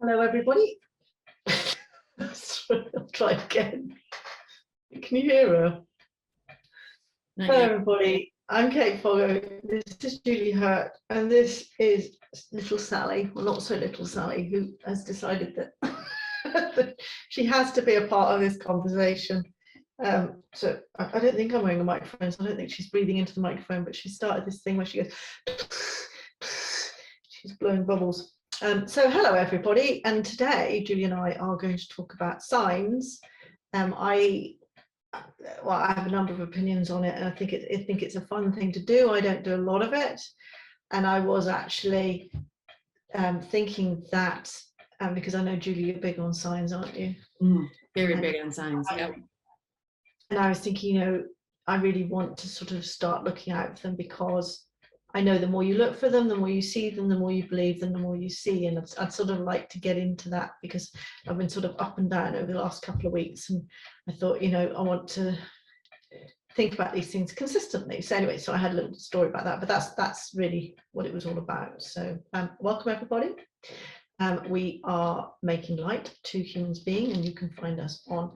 Hello, everybody. I'll try again. Can you hear her? Hello, everybody. I'm Kate Foggo. This is Julie Hurt, and this is little Sally, well, not so little Sally, who has decided that, that she has to be a part of this conversation. So I don't think I'm wearing a microphone, so I don't think she's breathing into the microphone, but she started this thing where she goes, she's blowing bubbles. So hello everybody, and today Julie and I are going to talk about signs. I have a number of opinions on it, and I think it's a fun thing to do. I don't do a lot of it, and I was actually thinking that because I know Julie, you're big on signs, aren't you? Very big on signs. Yeah. And I was thinking, you know, I really want to sort of start looking out for them, because I know the more you look for them, the more you see them, the more you believe them, the more you see. And I'd sort of like to get into that, because I've been sort of up and down over the last couple of weeks, and I thought, you know, I want to think about these things consistently. So anyway, so I had a little story about that, but that's really what it was all about. So welcome everybody. We are making light to humans being, and you can find us on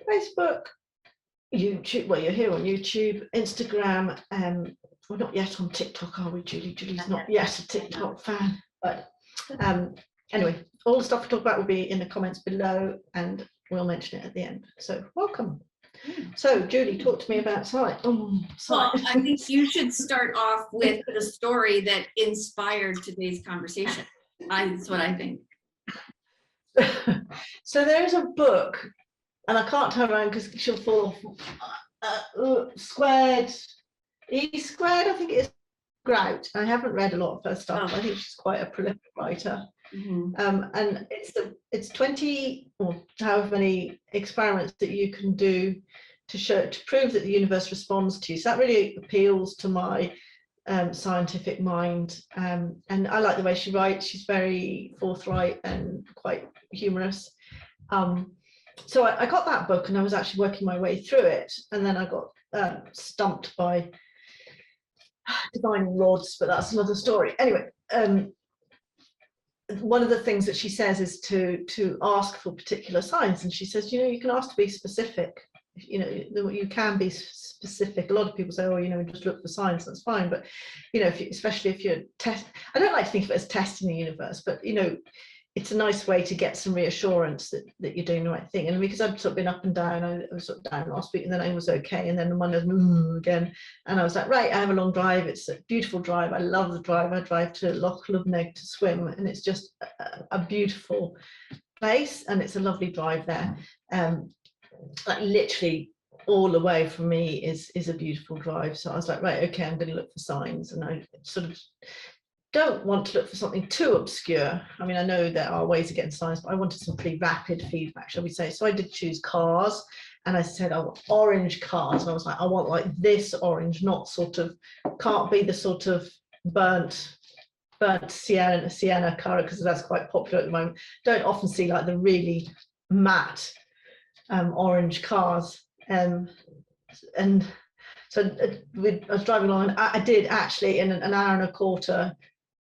Facebook, YouTube. Well, you're here on YouTube, Instagram. We're not yet on TikTok, are we, Julie? Julie's not yet a TikTok fan, but anyway, all the stuff we talk about will be in the comments below, and we'll mention it at the end. So welcome. So Julie, talk to me about sight. Well, I think you should start off with the story that inspired today's conversation. That's what I think. So there's a book, and I can't turn around because she'll fall off. Squared, E Squared, I think it is, Grout. I haven't read a lot of her stuff. I think she's quite a prolific writer. And it's 20 or however many experiments that you can do to prove that the universe responds to you. So that really appeals to my scientific mind. And I like the way she writes. She's very forthright and quite humorous. So I got that book, and I was actually working my way through it, and then I got stumped by divine rods, but that's another story. Anyway, one of the things that she says is to ask for particular signs, and she says, you know, you can ask to be specific. You know, you can be specific. A lot of people say, oh, you know, just look for signs, that's fine. But you know, especially if you're I don't like to think of it as testing the universe, but you know, it's a nice way to get some reassurance that you're doing the right thing. And because I've sort of been up and down, I was sort of down last week, and then I was okay, and then the Monday was again, and I was like, right, I have a long drive. It's a beautiful drive. I love the drive. I drive to Loch Lubnaig to swim, and it's just a beautiful place, and it's a lovely drive there. Like literally all the way from me is a beautiful drive. So I was like, right, okay, I'm going to look for signs, and I sort of don't want to look for something too obscure. I mean, I know there are ways of getting signs, but I wanted some pretty rapid feedback, shall we say. So I did choose cars, and I said, I want orange cars. And I was like, I want like this orange, not sort of, can't be the sort of burnt sienna colour, because that's quite popular at the moment. Don't often see like the really matte orange cars. And so I was driving along, and I did actually in an hour and a quarter,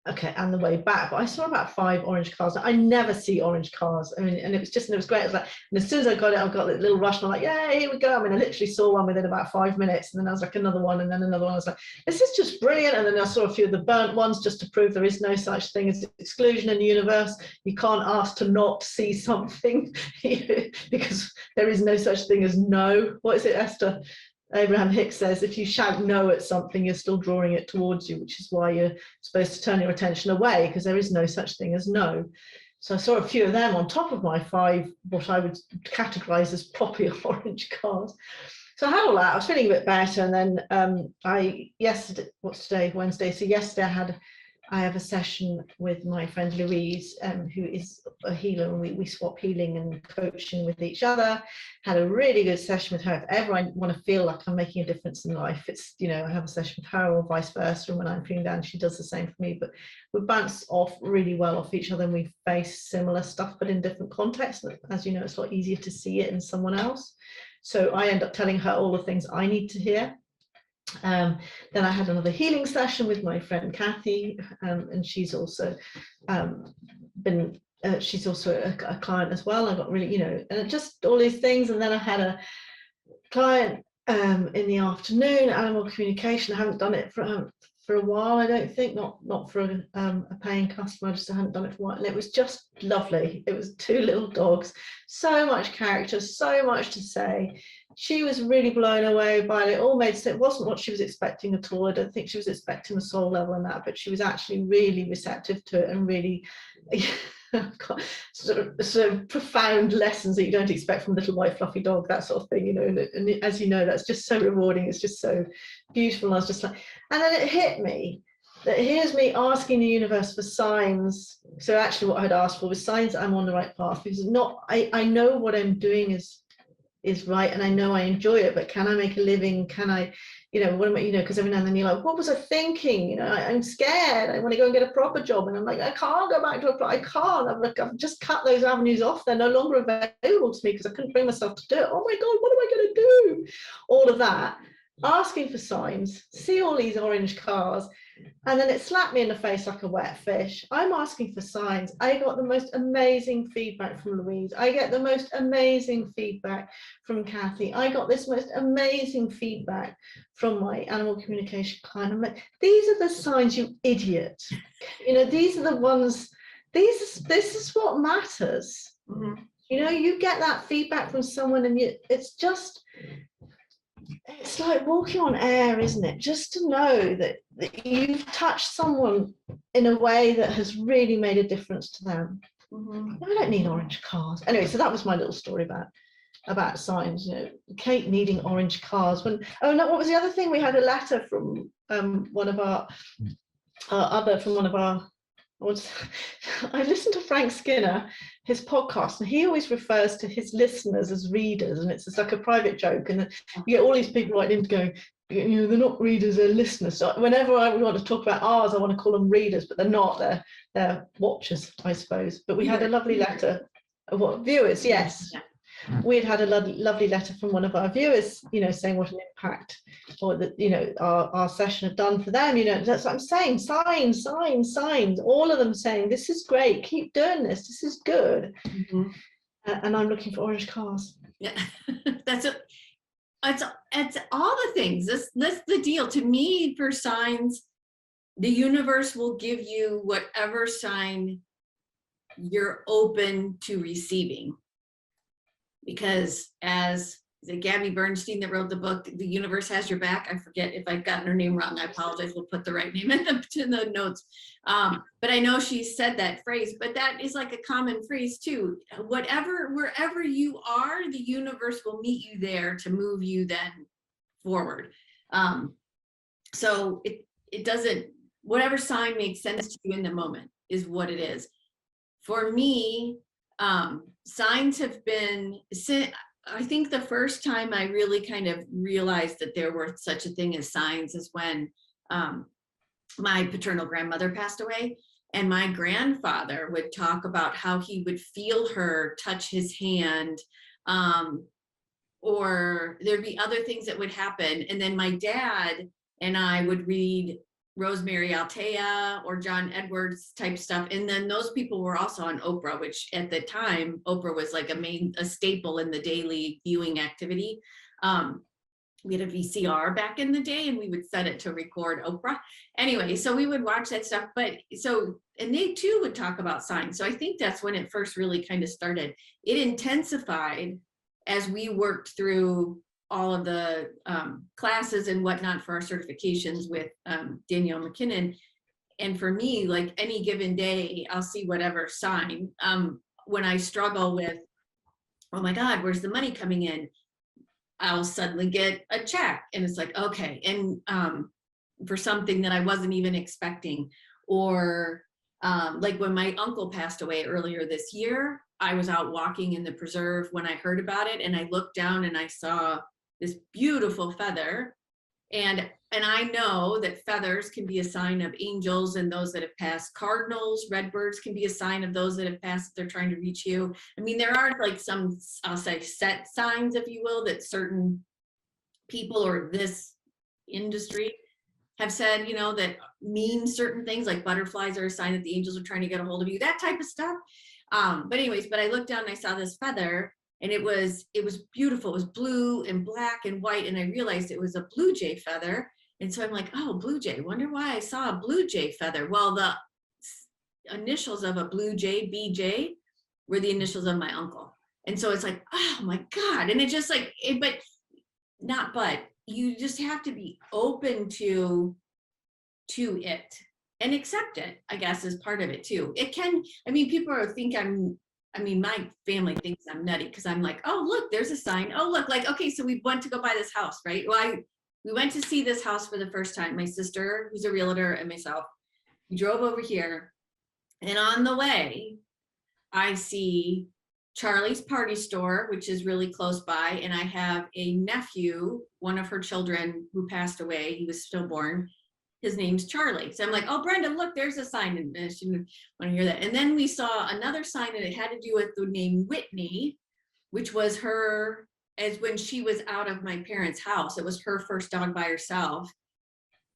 okay, and the way back, but I saw about 5 orange cars. I never see orange cars. I mean, and it was great. It was like, and as soon as I got it, I got a little rush, and I'm like, yeah, here we go. I mean, I literally saw one within about 5 minutes, and then I was like another one, and then another one. I was like, this is just brilliant. And then I saw a few of the burnt ones, just to prove there is no such thing as exclusion in the universe. You can't ask to not see something because there is no such thing as no. What is it, Esther? Abraham Hicks says, if you shout no at something, you're still drawing it towards you, which is why you're supposed to turn your attention away, because there is no such thing as no. So I saw a few of them on top of my 5, what I would categorize as proper orange cars. So I had all that. I was feeling a bit better, and then yesterday, what's today, Wednesday? So yesterday I have a session with my friend Louise, who is a healer, and we swap healing and coaching with each other. Had a really good session with her. If ever I want to feel like I'm making a difference in life, it's, you know, I have a session with her, or vice versa. And when I'm feeling down, she does the same for me. But we bounce off really well off each other, and we face similar stuff, but in different contexts. As you know, it's a lot easier to see it in someone else. So I end up telling her all the things I need to hear. Then I had another healing session with my friend Kathy, and she's also been she's also a client as well. I got really, and just all these things. And then I had a client in the afternoon, animal communication. I haven't done it for a while, I don't think, not for a paying customer. I just haven't done it for a while, and it was just lovely. It was 2 little dogs, so much character, so much to say. She was really blown away by it. It all made sense. It wasn't what she was expecting at all. I don't think she was expecting the soul level in that, but she was actually really receptive to it and really sort of profound lessons that you don't expect from a little white fluffy dog, that sort of thing, and as you know, that's just so rewarding. It's just so beautiful. And I was just like, and then it hit me that here's me asking the universe for signs. So actually what I'd asked for was signs that I'm on the right path, because I know what I'm doing is right, and I know I enjoy it, but can I make a living? Can I, what am I, because every now and then you're like, what was I thinking? I'm scared. I want to go and get a proper job, and I'm like, I can't go back to I can't. I've just cut those avenues off. They're no longer available to me because I couldn't bring myself to do it. Oh my God, what am I going to do? All of that, asking for signs, see all these orange cars. And then it slapped me in the face like a wet fish. I'm asking for signs. I got the most amazing feedback from Louise. I get the most amazing feedback from Kathy. I got this most amazing feedback from my animal communication client. I'm like, these are the signs, you idiot. These are the ones, this is what matters. Mm-hmm. You get that feedback from someone, and it's like walking on air, isn't it? Just to know that you've touched someone in a way that has really made a difference to them. Mm-hmm. I don't need orange cars. Anyway, so that was my little story about signs. Kate needing orange cars. What was the other thing? We had a letter from one of our I listened to Frank Skinner, his podcast, and he always refers to his listeners as readers, and it's just like a private joke. And you get all these people writing in going, they're not readers, they're listeners. So whenever we want to talk about ours, I want to call them readers, but they're not. They're watchers, I suppose. But we had a lovely letter. What viewers? Yes. Yeah. We had a lovely letter from one of our viewers, saying what an impact, or that, our session had done for them. That's what I'm saying. Signs, all of them saying, this is great, keep doing this, this is good. Mm-hmm. And I'm looking for orange cars. Yeah, it's all the things. That's the deal. To me, for signs, the universe will give you whatever sign you're open to receiving. Because as Gabby Bernstein that wrote the book, The Universe Has Your Back, I forget if I've gotten her name wrong, I apologize, we'll put the right name in the notes. But I know she said that phrase, but that is like a common phrase too. Wherever you are, the universe will meet you there to move you then forward. So it doesn't, whatever sign makes sense to you in the moment is what it is. For me, signs have been, I think the first time I really kind of realized that there were such a thing as signs is when my paternal grandmother passed away, and my grandfather would talk about how he would feel her touch his hand, or there'd be other things that would happen. And then my dad and I would read Rosemary Altea or John Edwards type stuff. And then those people were also on Oprah, which at the time, Oprah was like a staple in the daily viewing activity. We had a VCR back in the day, and we would set it to record Oprah. Anyway, so we would watch that stuff. And they too would talk about signs. So I think that's when it first really kind of started. It intensified as we worked through all of the classes and whatnot for our certifications with Danielle McKinnon. And for me, like any given day, I'll see whatever sign. When I struggle with, oh my God, where's the money coming in? I'll suddenly get a check, and it's like, okay. And for something that I wasn't even expecting. Or like when my uncle passed away earlier this year, I was out walking in the preserve when I heard about it, and I looked down and I saw this beautiful feather. And I know that feathers can be a sign of angels and those that have passed. Cardinals, redbirds can be a sign of those that have passed if they're trying to reach you. I mean, there are like some, I'll say, set signs, if you will, that certain people or this industry have said, that mean certain things, like butterflies are a sign that the angels are trying to get a hold of you, that type of stuff. But anyways, but I looked down and I saw this feather, and it was beautiful. It was blue and black and white, and I realized it was a blue jay feather. And so I'm like, oh, blue jay, wonder why I saw a blue jay feather. Well, the initials of a blue jay, BJ, were the initials of my uncle. And so it's like, oh my God. And it just like, but you just have to be open to it and accept it, I guess, is part of it too. It can, I mean, people think my family thinks I'm nutty because I'm like, oh, look, there's a sign. Oh, look, like, okay, so we went to go buy this house, right? Well, we went to see this house for the first time. My sister, who's a realtor, and myself, we drove over here. And on the way, I see Charlie's Party Store, which is really close by. And I have a nephew, one of her children who passed away. He was stillborn. His name's Charlie. So I'm like, oh, Brenda, look, there's a sign. And she didn't want to hear that. And then we saw another sign, and it had to do with the name Whitney, which was her, as when she was out of my parents' house. It was her first dog by herself.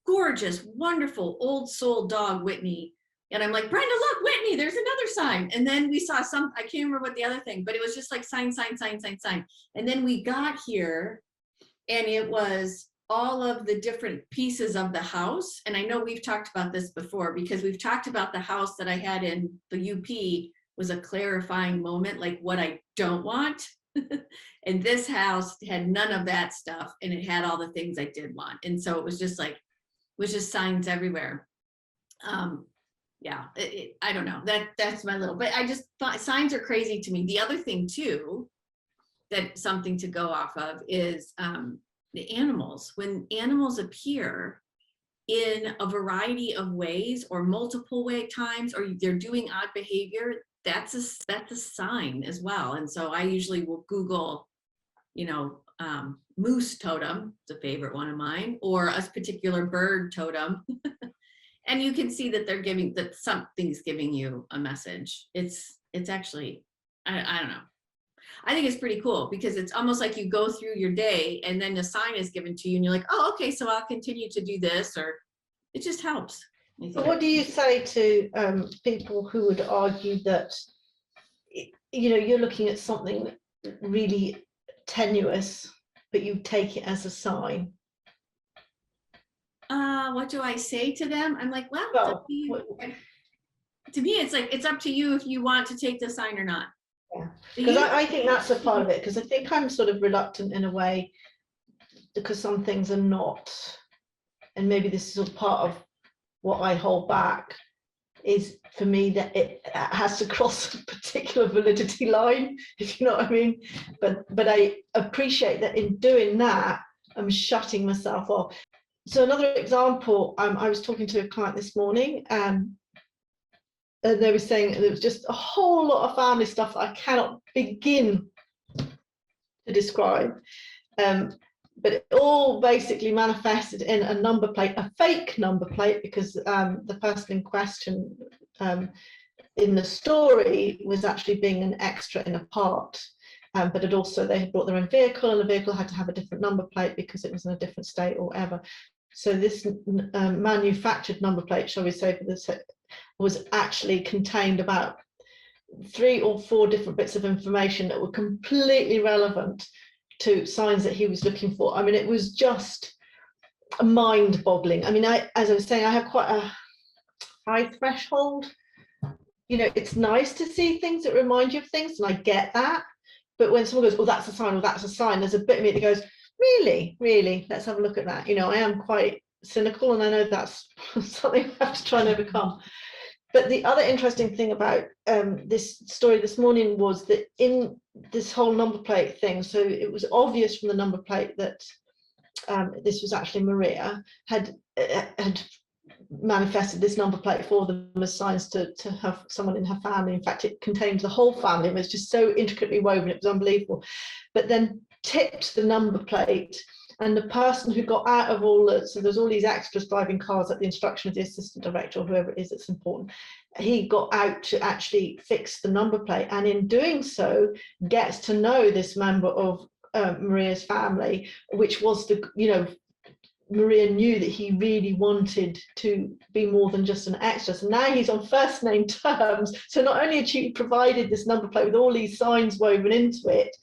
Gorgeous, wonderful, old soul dog, Whitney. And I'm like, Brenda, look, Whitney, there's another sign. And then we saw I can't remember what the other thing, but it was just like sign. And then we got here, and it was all of the different pieces of the house. And I know we've talked about this before, because we've talked about the house that I had in the UP was a clarifying moment, like what I don't want. And this house had none of that stuff, and it had all the things I did want. And so it was just like, signs everywhere. Yeah, I don't know, that's my little, but I just thought signs are crazy to me. The other thing too, that something to go off of is the animals. When animals appear in a variety of ways or multiple times, or they're doing odd behavior, that's a sign as well. And so I usually will Google, moose totem, it's a favorite one of mine, or a particular bird totem. And you can see that that something's giving you a message. It's actually, I don't know. I think it's pretty cool, because it's almost like you go through your day and then a sign is given to you and you're like, oh, okay, so I'll continue to do this, or it just helps. So what do you say to people who would argue that, you're looking at something really tenuous, but you take it as a sign? What do I say to them? I'm like, well, to me, it's like, it's up to you if you want to take the sign or not. Yeah, because I think that's a part of it, because I think I'm sort of reluctant in a way, because some things are not, and maybe this is a part of what I hold back, is for me that it has to cross a particular validity line, if you know what I mean. But I appreciate that in doing that, I'm shutting myself off. So another example, I was talking to a client this morning, and they were saying there was just a whole lot of family stuff that I cannot begin to describe. But it all basically manifested in a number plate, a fake number plate, because the person in question in the story was actually being an extra in a part. But they had brought their own vehicle, and the vehicle had to have a different number plate because it was in a different state or whatever. So this manufactured number plate, shall we say, for this, was actually contained about 3 or 4 different bits of information that were completely relevant to signs that he was looking for. I mean, it was just mind-boggling. I mean, as I was saying, I have quite a high threshold. It's nice to see things that remind you of things, and I get that. But when someone goes, oh, that's a sign, or that's a sign, there's a bit of me that goes, really, let's have a look at that. I am quite cynical, and I know that's something I have to try and overcome. But the other interesting thing about this story this morning was that in this whole number plate thing, so it was obvious from the number plate that this was actually Maria had manifested this number plate for them as signs to have someone in her family. In fact, it contained the whole family. It was just so intricately woven, it was unbelievable. But then tipped the number plate, and the person who got out of so there's all these extras driving cars at the instruction of the assistant director or whoever it is that's important, he got out to actually fix the number plate, and in doing so gets to know this member of Maria's family, which was Maria knew that he really wanted to be more than just an extra. So now he's on first name terms. So not only had she provided this number plate with all these signs woven into it,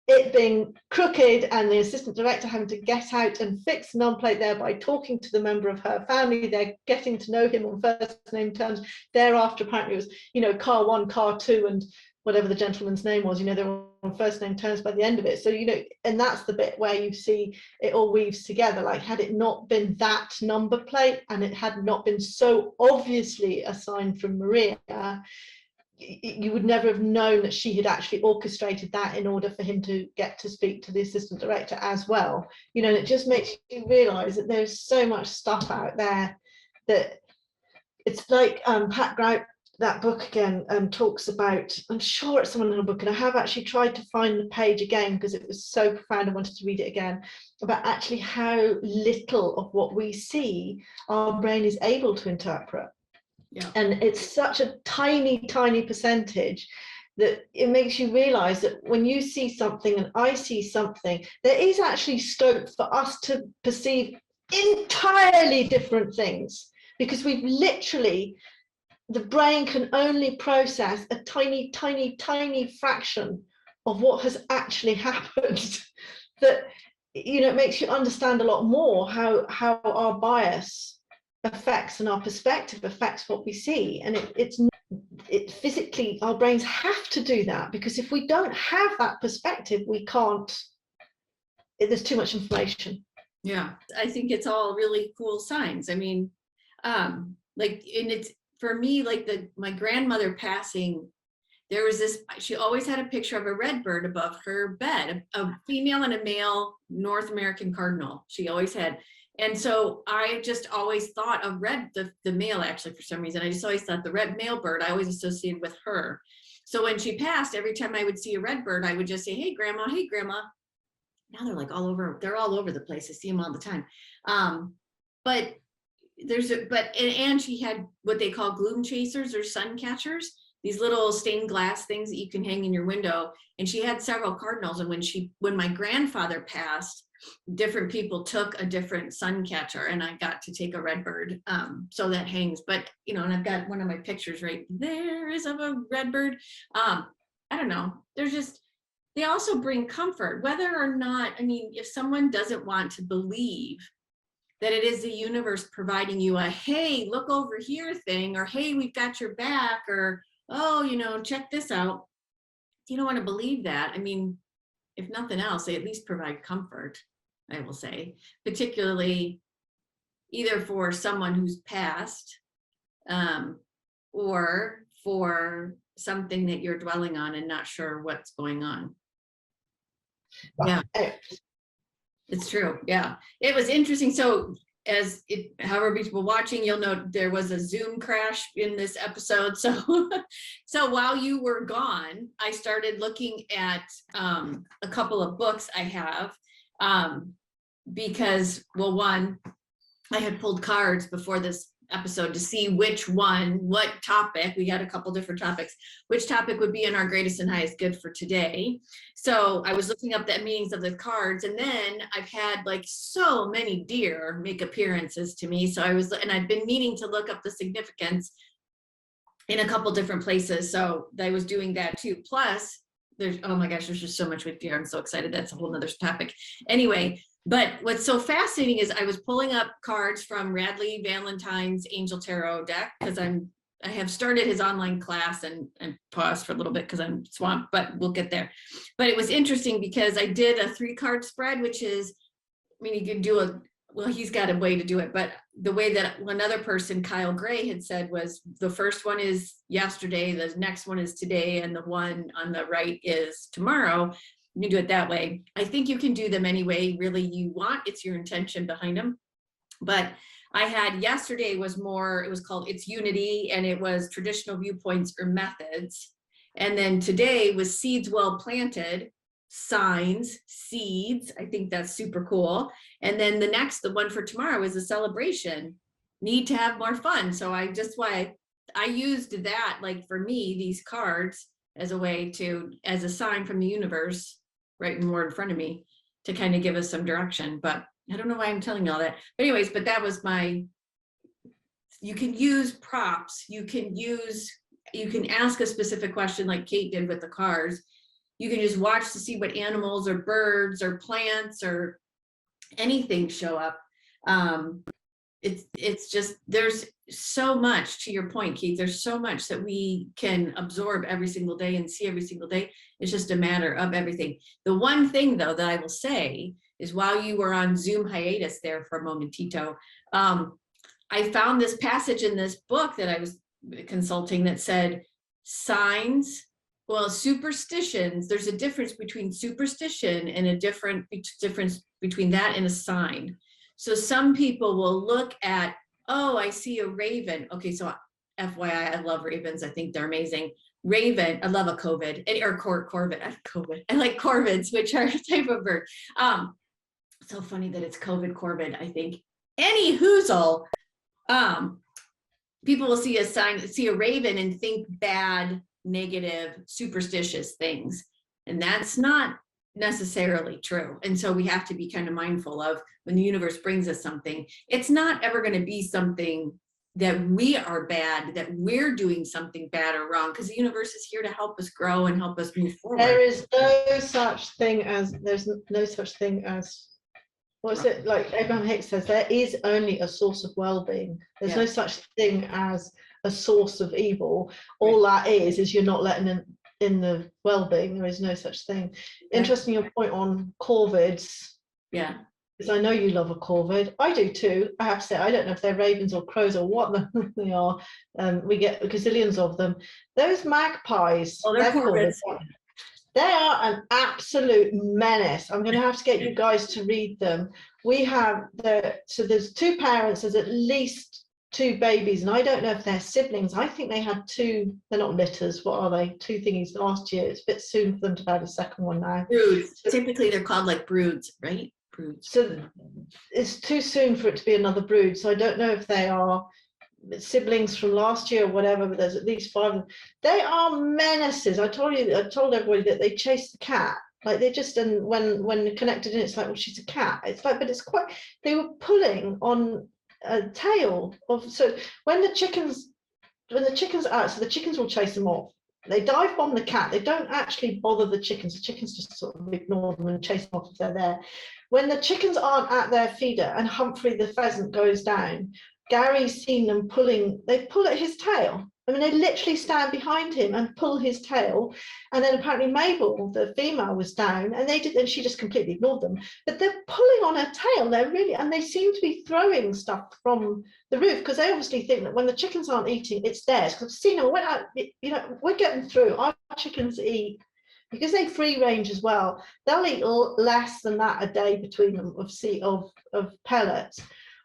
it being crooked and the assistant director having to get out and fix the number plate there by talking to the member of her family, they're getting to know him on first name terms. Thereafter, apparently it was, you know, car one, car two, and whatever the gentleman's name was, you know, they were on first name terms by the end of it. So, you know, and that's the bit where you see it all weaves together. Like, had it not been that number plate and it had not been so obviously a sign from Maria, you would never have known that she had actually orchestrated that in order for him to get to speak to the assistant director as well. You know, and it just makes you realize that there's so much stuff out there that it's like Pat Grout, that book again, talks about, I'm sure it's someone in a book, and I have actually tried to find the page again because it was so profound, I wanted to read it again, about actually how little of what we see our brain is able to interpret. Yeah. And it's such a tiny percentage that it makes you realize that when you see something and I see something, there is actually scope for us to perceive entirely different things, because we've literally, the brain can only process a tiny fraction of what has actually happened. That, you know, it makes you understand a lot more how our bias affects and our perspective affects what we see. And it physically, our brains have to do that, because if we don't have that perspective, we can't, there's too much information. Yeah, I think it's all really cool signs. I mean, like, and it's, for me, like my grandmother passing, there was this, she always had a picture of a red bird above her bed, a female and a male North American cardinal. She always had. And so I just always thought of red, the male, actually, for some reason, I just always thought the red male bird, I always associated with her. So when she passed, every time I would see a red bird, I would just say, hey, grandma, hey, grandma. Now they're like all over, they're all over the place. I see them all the time. But and she had what they call gloom chasers or sun catchers, these little stained glass things that you can hang in your window. And she had several cardinals. And when my grandfather passed, different people took a different sun catcher, and I got to take a red bird. So that hangs, but you know, and I've got one of my pictures right there is of a red bird. I don't know. They also bring comfort, whether or not, I mean, if someone doesn't want to believe that it is the universe providing you a, hey, look over here thing, or hey, we've got your back, or, oh, you know, check this out. If you don't want to believe that, I mean, if nothing else, they at least provide comfort, I will say, particularly either for someone who's passed, or for something that you're dwelling on and not sure what's going on. Yeah, it's true. Yeah, it was interesting. So however people watching, you'll know there was a Zoom crash in this episode. So while you were gone, I started looking at a couple of books I have, because, well, one, I had pulled cards before this episode to see what topic, we had a couple different topics, which topic would be in our greatest and highest good for today. So I was looking up the meanings of the cards, and then I've had like so many deer make appearances to me. So I've been meaning to look up the significance in a couple different places. So I was doing that too. Plus there's, oh my gosh, there's just so much with deer. I'm so excited. That's a whole nother topic. Anyway, but what's so fascinating is I was pulling up cards from Radleigh Valentine's Angel Tarot deck, because I have started his online class and paused for a little bit because I'm swamped, but we'll get there. But it was interesting because I did a 3-card spread, which is, I mean, you can do well, he's got a way to do it, but the way that another person, Kyle Gray, had said was the first one is yesterday, the next one is today, and the one on the right is tomorrow. You can do it that way. I think you can do them any way really you want. It's your intention behind them. But I had yesterday was more, it was called It's Unity, and it was traditional viewpoints or methods. And then today was Seeds Well Planted, signs, seeds. I think that's super cool. And then the one for tomorrow is a celebration. Need to have more fun. So I used that, like, for me, these cards as a way as a sign from the universe, right more in front of me, to kind of give us some direction. But I don't know why I'm telling you all that. But anyways, but that was you can use props. You can ask a specific question like Kate did with the cars. You can just watch to see what animals or birds or plants or anything show up. It's just, there's so much, to your point, Keith, there's so much that we can absorb every single day and see every single day. It's just a matter of everything. The one thing though that I will say is, while you were on Zoom hiatus there for a momentito, I found this passage in this book that I was consulting that said signs, well, superstitions, there's a difference between superstition and a difference between that and a sign. So some people will look at, oh, I see a raven. Okay, so FYI, I love ravens. I think they're amazing. Raven, I love a corvid, or corvid, COVID. I like corvids, which are a type of bird. So funny that it's corvid, I think. Any hoozle, people will see a raven and think bad, negative, superstitious things. And that's not necessarily true. And so we have to be kind of mindful of, when the universe brings us something, it's not ever going to be something that we are bad, that we're doing something bad or wrong, because the universe is here to help us grow and help us move forward. There's no such thing as what's it, like Abraham Hicks says, there is only a source of well-being. There's no such thing as a source of evil. All that is you're not letting in the well-being. There is no such thing. Interesting your point on corvids. Yeah. Because I know you love a corvid. I do too. I have to say, I don't know if they're ravens or crows or what they are. We get gazillions of them. Those magpies, they're corvids. They are an absolute menace. I'm going to have to get you guys to read them. So there's two parents, there's at least two babies, and I don't know if they're siblings. I think they had two, they're not litters, what are they? Two thingies last year. It's a bit soon for them to have a second one now. Broods. Typically they're called like broods, right? Broods. So it's too soon for it to be another brood. So I don't know if they are siblings from last year or whatever, but there's at least 5 of them. They are menaces. I told everybody that they chase the cat. Like they just, and when connected in, it's like, well, she's a cat. It's like, but it's quite, they were pulling on a tail of, so when the chickens are out, so the chickens will chase them off. They dive bomb the cat. They don't actually bother the chickens. The chickens just sort of ignore them and chase them off if they're there. When the chickens aren't at their feeder and Humphrey the pheasant goes down, Gary's seen them they pull at his tail. I mean, they literally stand behind him and pull his tail. And then apparently Mabel, the female, was down, and she just completely ignored them. But they're pulling on her tail. And they seem to be throwing stuff from the roof, because they obviously think that when the chickens aren't eating, it's theirs. Because I've seen them, went out, we're getting through. Our chickens eat, because they free range as well. They'll eat less than that a day between them of pellets.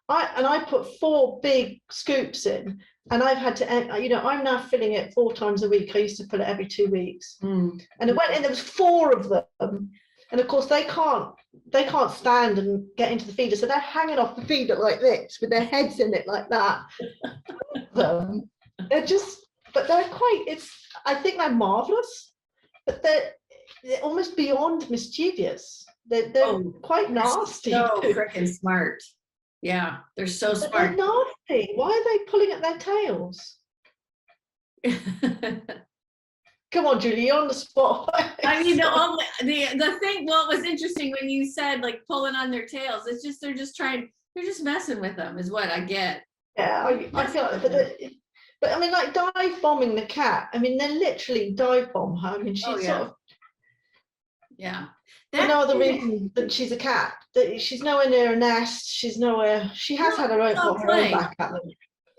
I put 4 big scoops in, and I've had to, I'm now filling it 4 times a week. I used to fill it every 2 weeks. And it went in, there was 4 of them. And of course they can't stand and get into the feeder. So they're hanging off the feeder like this with their heads in it like that. They're I think they're marvelous, but they're almost beyond mischievous. They're quite nasty. So freaking smart. Yeah, they're so smart. They're nasty. Why are they pulling at their tails? Come on, Julie, you're on the spot. I mean, the thing, well, it was interesting when you said like pulling on their tails. It's just, they're just messing with them is what I get. Yeah, I feel like, but I mean, like dive bombing the cat. I mean, they literally dive bomb her. I mean, she's sort of. Yeah. No other reason that she's a cat. That she's nowhere near a nest. She's nowhere. She has had her own back at them.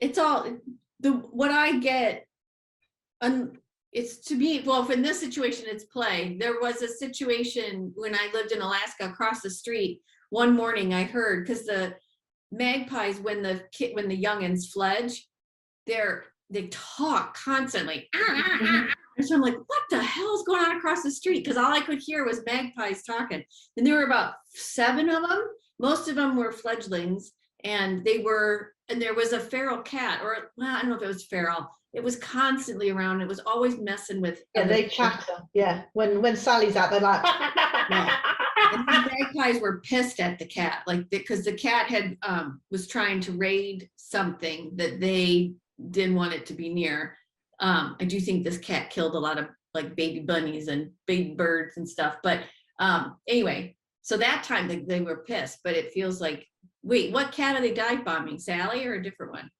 It's all what I get. It's to me. Well, in this situation, it's play. There was a situation when I lived in Alaska across the street. One morning, I heard, because the magpies, when the youngins fledge, they talk constantly. And so I'm like, what the hell is going on across the street? Because all I could hear was magpies talking. And there were about 7 of them. Most of them were fledglings. And there was a feral cat, or well, I don't know if it was feral. It was constantly around. It was always messing with. Yeah, they chatter. Yeah. When Sally's out, they're like. And the magpies were pissed at the cat, like, because the cat had was trying to raid something that they didn't want it to be near. I do think this cat killed a lot of like baby bunnies and baby birds and stuff. But anyway, so that time they were pissed, but it feels like, wait, what cat are they dive bombing? Sally or a different one?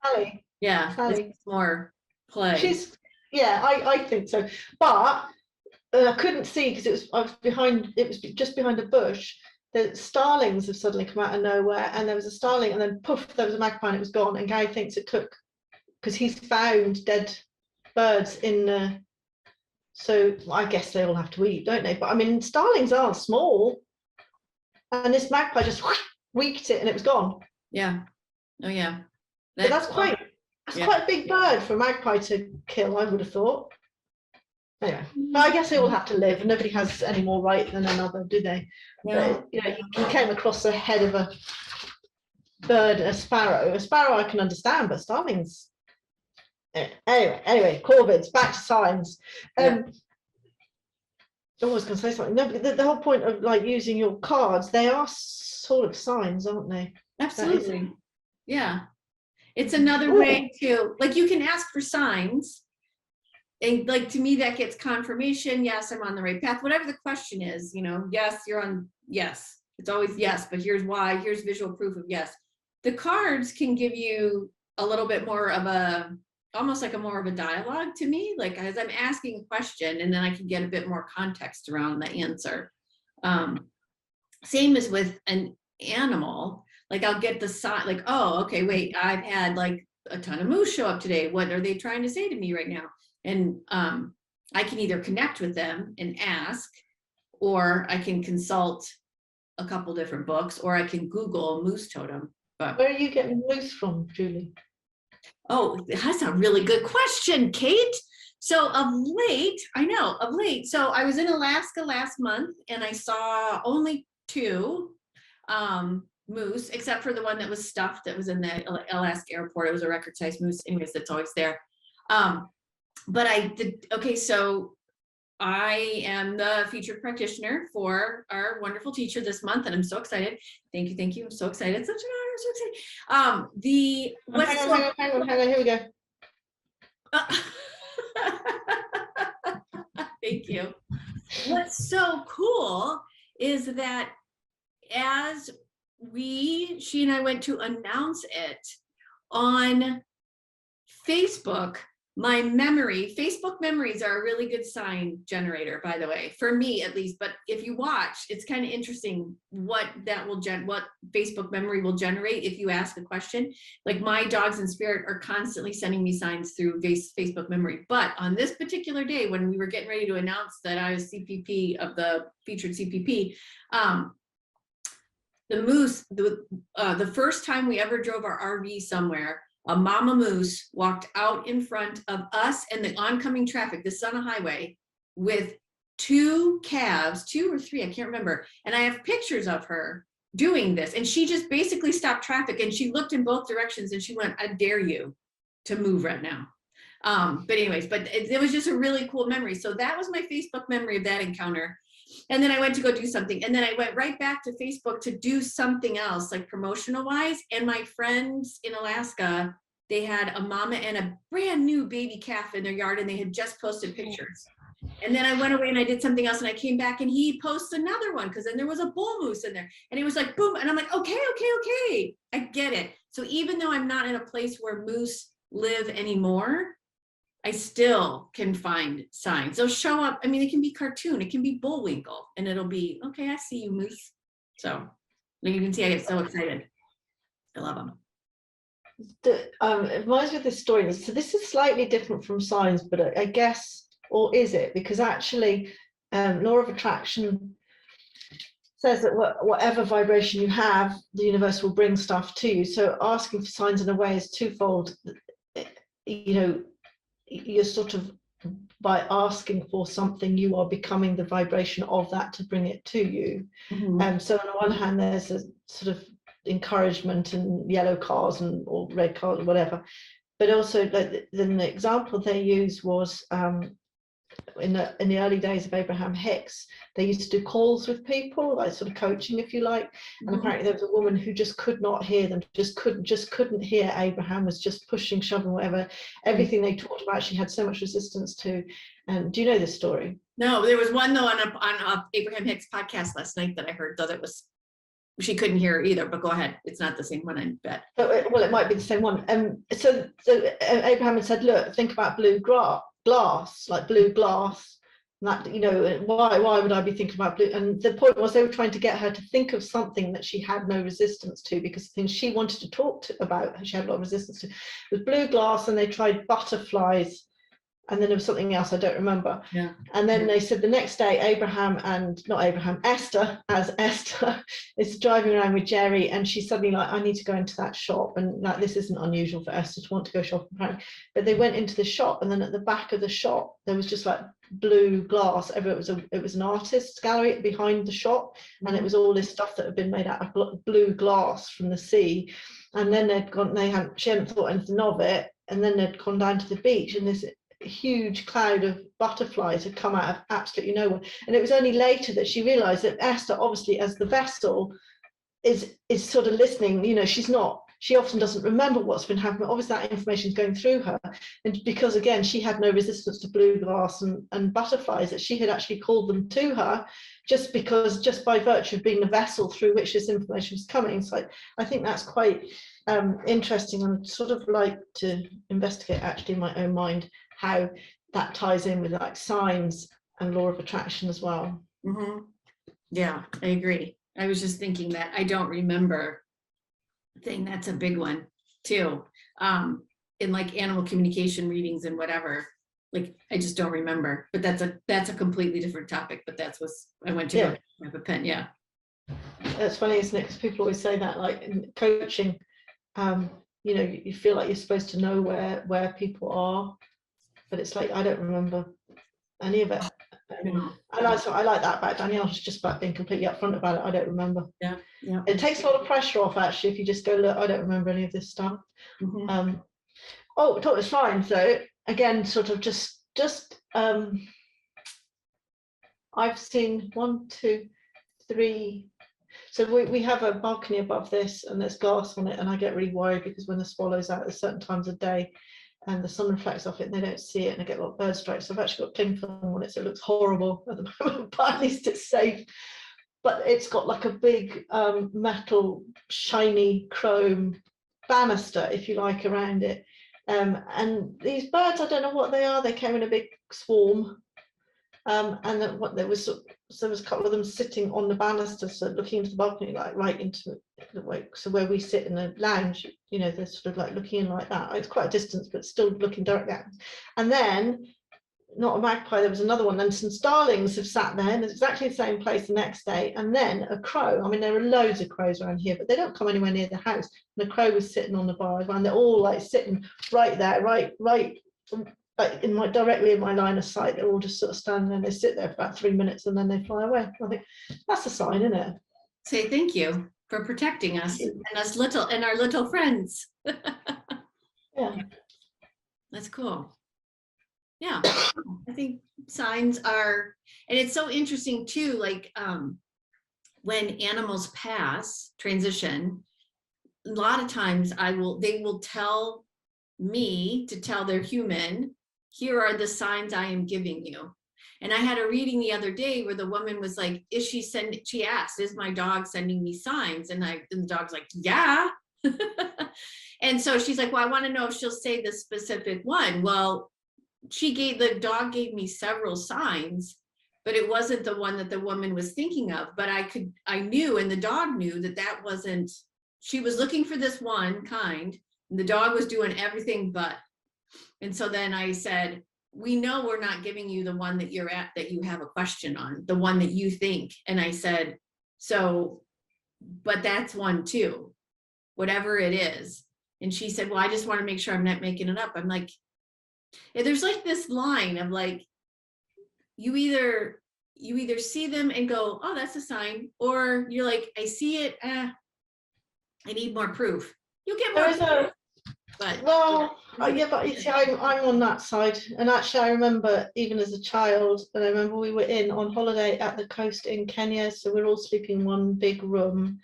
Sally. Yeah, Sally. it's more play. She's, yeah, I think so. But I couldn't see because it was just behind a bush. The starlings have suddenly come out of nowhere, and there was a starling, and then poof, there was a magpie, and it was gone. And Guy thinks it took, because he's found dead birds in. So I guess they all have to eat, don't they? But I mean, starlings aren't small, and this magpie just weaked it, and it was gone. Yeah. Oh yeah. But that's quite a big bird for a magpie to kill, I would have thought. Anyway, but I guess they all have to live, and nobody has any more right than another, do they? Yeah. But you came across the head of a bird, a sparrow. A sparrow I can understand, but starlings. Anyway, corvids. Back to signs. I was going to say something. No, but the whole point of like using your cards, they are sort of signs, aren't they? Absolutely. Yeah. It's another way to, like, you can ask for signs. And like, to me, that gets confirmation. Yes, I'm on the right path. Whatever the question is, yes, you're on, yes. It's always yes, but here's why. Here's visual proof of yes. The cards can give you a little bit more of almost like more of a dialogue to me, like as I'm asking a question, and then I can get a bit more context around the answer. Same as with an animal, like I'll get the sign, like, oh, okay, wait, I've had like a ton of moose show up today. What are they trying to say to me right now? And I can either connect with them and ask, or I can consult a couple different books, or I can Google moose totem. But where are you getting moose from, Julie? Oh, that's a really good question, Kate. So of late, so I was in Alaska last month, and I saw only 2 moose, except for the one that was stuffed that was in the Alaska airport. It was a record-sized moose, anyways, that's always there. But I did, okay, so I am the featured practitioner for our wonderful teacher this month, and I'm so excited. Thank you. I'm so excited. Such an honor. I'm so excited. Hang on, here we go. Thank you. What's so cool is that as she and I went to announce it on Facebook, Facebook memories are a really good sign generator, by the way, for me at least. But if you watch, it's kind of interesting what Facebook memory will generate if you ask a question. Like my dogs in spirit are constantly sending me signs through Facebook memory. But on this particular day, when we were getting ready to announce that I was CPP of the featured CPP, the moose, the first time we ever drove our RV somewhere, a mama moose walked out in front of us and the oncoming traffic. This is on a highway with 2 calves, 2 or 3, I can't remember. And I have pictures of her doing this. And she just basically stopped traffic, and she looked in both directions and she went, I dare you to move right now. But anyways, it was just a really cool memory. So that was my Facebook memory of that encounter. And then I went to go do something. And then I went right back to Facebook to do something else, like promotional wise. And my friends in Alaska, they had a mama and a brand new baby calf in their yard, and they had just posted pictures. And then I went away and I did something else, and I came back and he posts another one, because then there was a bull moose in there. And it was like, boom. And I'm like, okay. I get it. So even though I'm not in a place where moose live anymore, I still can find signs. They'll show up. I mean, it can be cartoon, it can be Bullwinkle, and it'll be, okay, I see you, moose. So you can see I get so excited. I love them. It reminds me of this story. So this is slightly different from signs, but I guess, or is it? Because actually, law of attraction says that whatever vibration you have, the universe will bring stuff to you. So asking for signs in a way is twofold. You're sort of, by asking for something, you are becoming the vibration of that to bring it to you. Mm-hmm. So on the one hand, there's a sort of encouragement and yellow cars or red cars or whatever, but also like the example they used was in the early days of Abraham Hicks, they used to do calls with people, like sort of coaching, if you like. And apparently there was a woman who just could not hear them, just couldn't hear Abraham, was just pushing, shoving, whatever. Everything they talked about, she had so much resistance to. Do you know this story? No, there was one though on a Abraham Hicks podcast last night that I heard, though, that was, she couldn't hear either, but go ahead. It's not the same one, I bet. Well, it might be the same one. So Abraham had said, look, think about blue glass, like blue glass. That, you know, why would I be thinking about blue? And the point was they were trying to get her to think of something that she had no resistance to, because the things she wanted to talk about, she had a lot of resistance to, was blue glass, and they tried butterflies. And then there was something else I don't remember. Yeah. And then they said the next day, Esther is driving around with Jerry, and she's suddenly like, I need to go into that shop. And like, this isn't unusual for Esther to want to go shopping. But they went into the shop, and then at the back of the shop, there was just like blue glass. It was an artist's gallery behind the shop, and it was all this stuff that had been made out of blue glass from the sea. And then she hadn't thought anything of it. And then they'd gone down to the beach, and this huge cloud of butterflies had come out of absolutely nowhere. And it was only later that she realized that Esther, obviously as the vessel, is sort of listening. You know, she often doesn't remember what's been happening. Obviously that information is going through her, and because again she had no resistance to blue glass and butterflies, that she had actually called them to her just by virtue of being the vessel through which this information was coming. So I think that's quite interesting, and sort of like to investigate actually in my own mind how that ties in with like signs and law of attraction as well. Yeah, I agree. I was just thinking that I don't remember thing. That's a big one too. In like animal communication readings and whatever, like I just don't remember. But that's a completely different topic. But that's what I went to. Yeah. Have a pen. Yeah. That's funny, isn't it? Because people always say that, like in coaching, you know, you feel like you're supposed to know where people are, but it's like I don't remember any of it. And I like that about Danielle. It's just about being completely upfront about it. I don't remember. Yeah. It takes a lot of pressure off actually if you just go, look, I don't remember any of this stuff. Talk with signs though. Again, sort of just I've seen 1, 2, 3. So we have a balcony above this, and there's glass on it, and I get really worried because when the swallow's out at certain times of day and the sun reflects off it and they don't see it, and I get a lot of bird strikes. So I've actually got cling film on it, so it looks horrible at the moment, but at least it's safe. But it's got like a big metal shiny chrome banister, if you like, around it. And these birds, I don't know what they are, they came in a big swarm. And then there was a couple of them sitting on the banister, so looking into the balcony, like right into the way. So where we sit in the lounge, you know, they're sort of like looking in like that. It's quite a distance, but still looking directly at us. And then, not a magpie, there was another one. Then some starlings have sat there in exactly the same place the next day. And then a crow. I mean, there are loads of crows around here, but they don't come anywhere near the house. And the crow was sitting on the bar, and they're all like sitting right there, right. Like directly in my line of sight. They're all just sort of standing there, and they sit there for about 3 minutes and then they fly away. I think that's a sign, isn't it? Say thank you for protecting us and our little friends. Yeah, that's cool. Yeah, I think signs are, and it's so interesting too, like when animals transition, a lot of times they will tell me to tell their human, here are the signs I am giving you. And I had a reading the other day where the woman was like, she asked, is my dog sending me signs? And the dog's like, yeah. And so she's like, well, I want to know if she'll say the specific one. Well, the dog gave me several signs, but it wasn't the one that the woman was thinking of. But I knew, and the dog knew that wasn't, she was looking for this one kind. The dog was doing everything but. And so then I said, we know we're not giving you the one that you're at, that you have a question on, the one that you think. And I said, but that's one too, whatever it is. And she said, well, I just want to make sure I'm not making it up. I'm like, there's like this line of like, you either see them and go, oh, that's a sign, or you're like, I see it, I need more proof. You get more proof. But Well, yeah, but you see, I'm on that side. And actually, I remember even as a child, and I remember we were on holiday at the coast in Kenya. So we're all sleeping in one big room,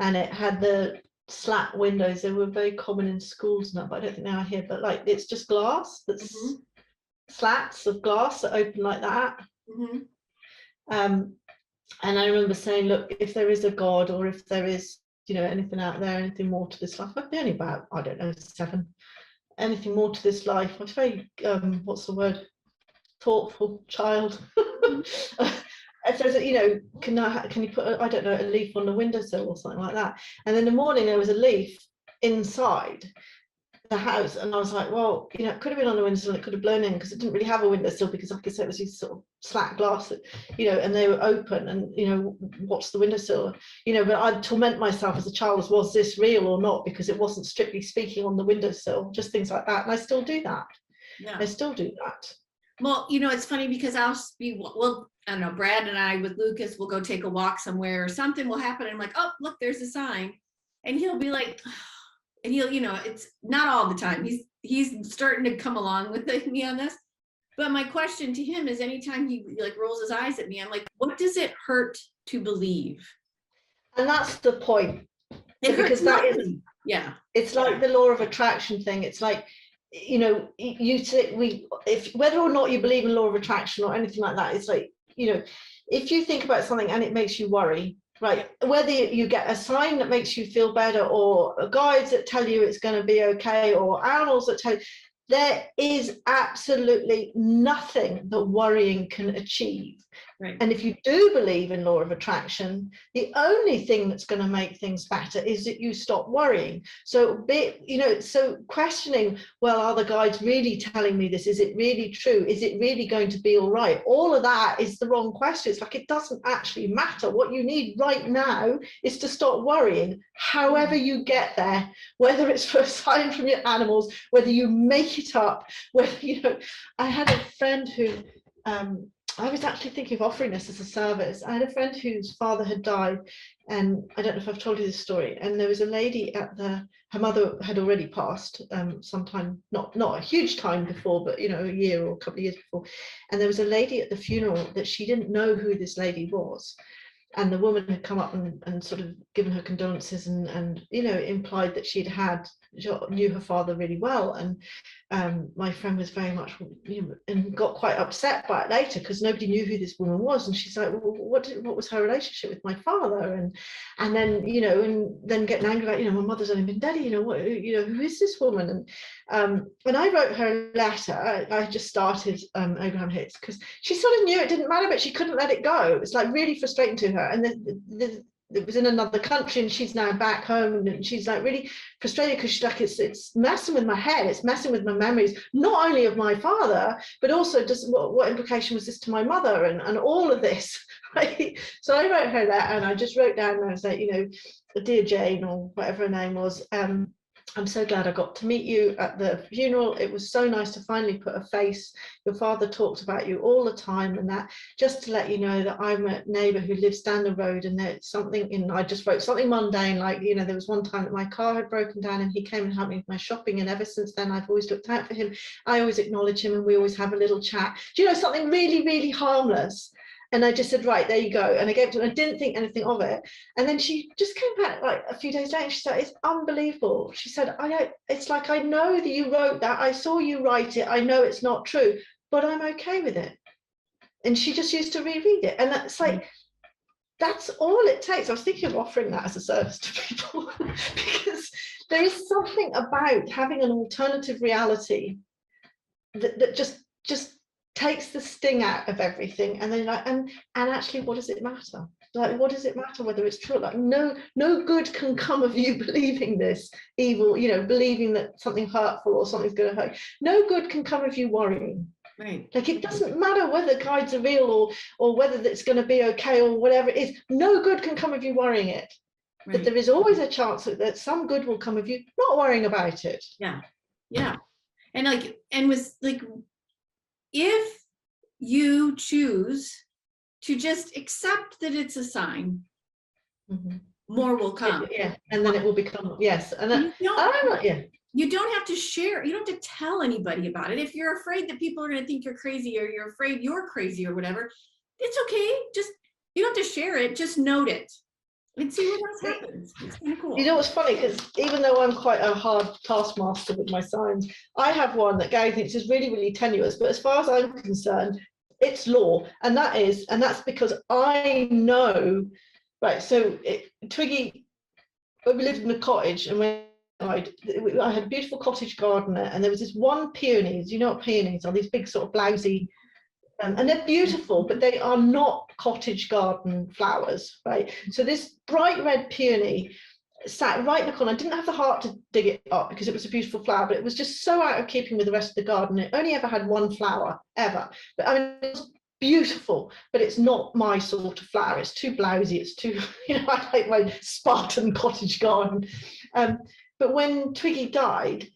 and it had the slat windows. They were very common in schools now, but I don't think they are here. But like, it's just glass, that's slats of glass that open like that. And I remember saying, look, if there is a God, or if there is, anything out there, anything more to this life, I'd be only about, I don't know, 7, anything more to this life. I was very, what's the word, thoughtful child. It says that, can you put, I don't know, a leaf on the windowsill or something like that. And in the morning there was a leaf inside the house, and I was like, well, it could have been on the windowsill, it could have blown in, because it didn't really have a windowsill, because like I said, it was these sort of slat glass that, and they were open, and what's the windowsill, but I'd torment myself as a child, was this real or not, because it wasn't strictly speaking on the windowsill, just things like that. And I still do that. I still do that. Well, it's funny, because I don't know, Brad and I with Lucas will go take a walk somewhere, or something will happen, and I'm like, oh, look, there's a sign, and he'll be like, and he'll, it's not all the time. He's starting to come along with me on this. But my question to him is, anytime he like rolls his eyes at me, I'm like, what does it hurt to believe? And that's the point. Because that is, it's like the law of attraction thing. It's like, you say if whether or not you believe in law of attraction or anything like that, it's like, if you think about something and it makes you worry, right, whether you get a sign that makes you feel better, or guides that tell you it's going to be okay, or animals that tell you, there is absolutely nothing that worrying can achieve. Right. And if you do believe in law of attraction, the only thing that's going to make things better is that you stop worrying. So so questioning, well, are the guides really telling me this? Is it really true? Is it really going to be all right? All of that is the wrong question. It's like, it doesn't actually matter. What you need right now is to stop worrying. However you get there, whether it's for a sign from your animals, whether you make it up, whether, I had a friend who, I was actually thinking of offering this as a service. I had a friend whose father had died, and I don't know if I've told you this story. And there was a lady her mother had already passed sometime, not a huge time before, but a year or a couple of years before. And there was a lady at the funeral that she didn't know who this lady was. And the woman had come up and sort of given her condolences, and implied that she knew her father really well. And my friend was very much, and got quite upset by it later, because nobody knew who this woman was. And she's like, well, what was her relationship with my father? And then and then getting angry, like, my mother's only been dead, who is this woman? And I wrote her a letter. I just started Abraham Hicks, because she sort of knew it didn't matter, but she couldn't let it go. It was like really frustrating to her. And then it was in another country, and she's now back home, and she's like really frustrated, because she's like, it's messing with my head, it's messing with my memories, not only of my father, but also just what implication was this to my mother, and all of this, right? So I wrote her that, and I just wrote down, and I was like, dear Jane, or whatever her name was, I'm so glad I got to meet you at the funeral. It was so nice to finally put a face. Your father talked about you all the time, and that, just to let you know that I'm a neighbour who lives down the road, and there's something I just wrote something mundane, like, there was one time that my car had broken down, and he came and helped me with my shopping, and ever since then I've always looked out for him. I always acknowledge him, and we always have a little chat. Something really, really harmless. And I just said, right, there you go. And I gave it to her. I didn't think anything of it. And then she just came back like a few days later. She said, it's unbelievable. She said, it's like, I know that you wrote that. I saw you write it. I know it's not true, but I'm okay with it. And she just used to reread it. And that's like, that's all it takes. I was thinking of offering that as a service to people, because there is something about having an alternative reality that just takes the sting out of everything. And then and actually, what does it matter? Like, what does it matter whether it's true? Like, no good can come of you believing this evil, believing that something hurtful or something's going to hurt. No good can come of you worrying. Right. Like, it doesn't matter whether guides are real or whether it's going to be okay or whatever it is. No good can come of you worrying it. Right. But there is always a chance that some good will come of you not worrying about it. Yeah. And was like, if you choose to just accept that it's a sign, more will come. Yeah, and then it will become, yes. And you don't have to share, you don't have to tell anybody about it. If you're afraid that people are going to think you're crazy, or you're afraid you're crazy or whatever, it's okay. Just, you don't have to share it, just note it and see what else happens. It's kind of cool. You know what's funny, because even though I'm quite a hard taskmaster with my signs, I have one that Gary thinks is really, really tenuous, but as far as I'm concerned, it's law. And that's because I know, right, so Twiggy, when we lived in a cottage, and when I had a beautiful cottage garden there, and there was this one peonies. You know what peonies are? These big sort of blousy, and they're beautiful, but they are not cottage garden flowers, right? So this bright red peony sat right in the corner. I didn't have the heart to dig it up because it was a beautiful flower, but it was just so out of keeping with the rest of the garden. It only ever had one flower, ever. But I mean, it was beautiful, but it's not my sort of flower. It's too blousy. It's too, I like my Spartan cottage garden. But when Twiggy died,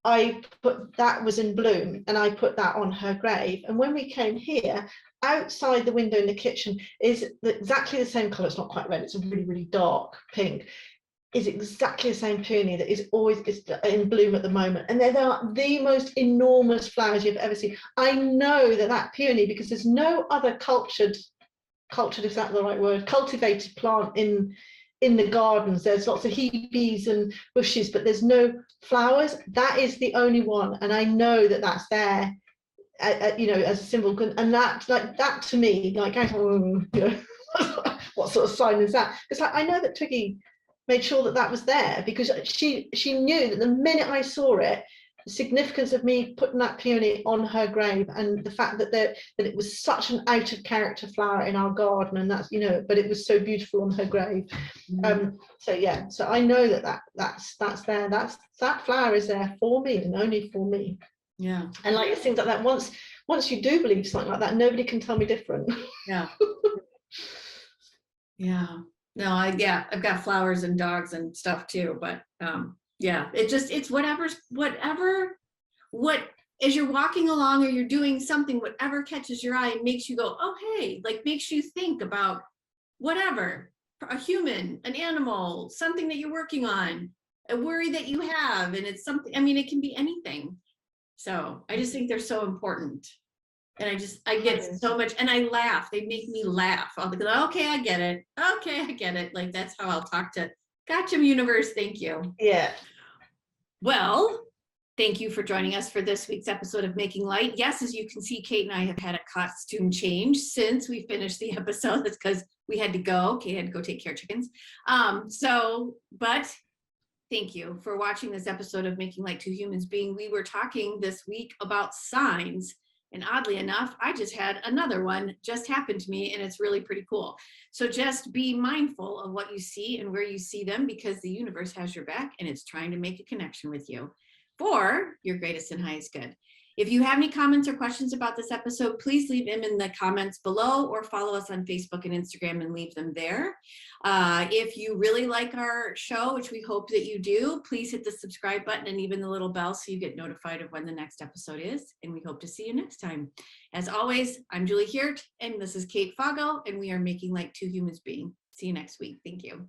that was in bloom, and I put that on her grave. And when we came here, outside the window in the kitchen is exactly the same color. It's not quite red, it's a really, really dark pink. Is exactly the same peony that is in bloom at the moment. And they are the most enormous flowers you've ever seen. I know that peony, because there's no other cultured, is that the right word, cultivated plant in the gardens. There's lots of hebes and bushes, but there's no flowers. That is the only one, and I know that that's there, as a symbol. And that to me, like, what sort of sign is that? It's like, I know that Twiggy made sure that was there, because she knew that the minute I saw it, the significance of me putting that peony on her grave, and the fact that it was such an out of character flower in our garden, and that's, but it was so beautiful on her grave. So I know that's there. That flower is there for me, and only for me. Yeah. And like, things like that, once you do believe something like that, nobody can tell me different. Yeah. Yeah. No, I've got flowers and dogs and stuff too, but it's whatever, as you're walking along or you're doing something, whatever catches your eye and makes you go, oh, hey, like, makes you think about whatever, a human, an animal, something that you're working on, a worry that you have. And it's something, I mean, it can be anything. So I just think they're so important. And I get so much, and I laugh. They make me laugh. I'll be like, okay, I get it. Okay, I get it. Like, that's how I'll talk to, gotcha, universe. Thank you. Yeah. Well, thank you for joining us for this week's episode of Making Light. Yes, as you can see, Kate and I have had a costume change since we finished the episode. That's because we had to go. Kate had to go take care of chickens. But thank you for watching this episode of Making Light Two Humans Being. We were talking this week about signs. And oddly enough, I just had another one just happen to me, and it's really pretty cool. So just be mindful of what you see and where you see them, because the universe has your back and it's trying to make a connection with you for your greatest and highest good. If you have any comments or questions about this episode, please leave them in the comments below, or follow us on Facebook and Instagram and leave them there. If you really like our show, which we hope that you do, please hit the subscribe button and even the little bell so you get notified of when the next episode is. And we hope to see you next time. As always, I'm Julie Hirt, and this is Kate Foggo, and we are Making Light Two Humans Being. See you next week. Thank you.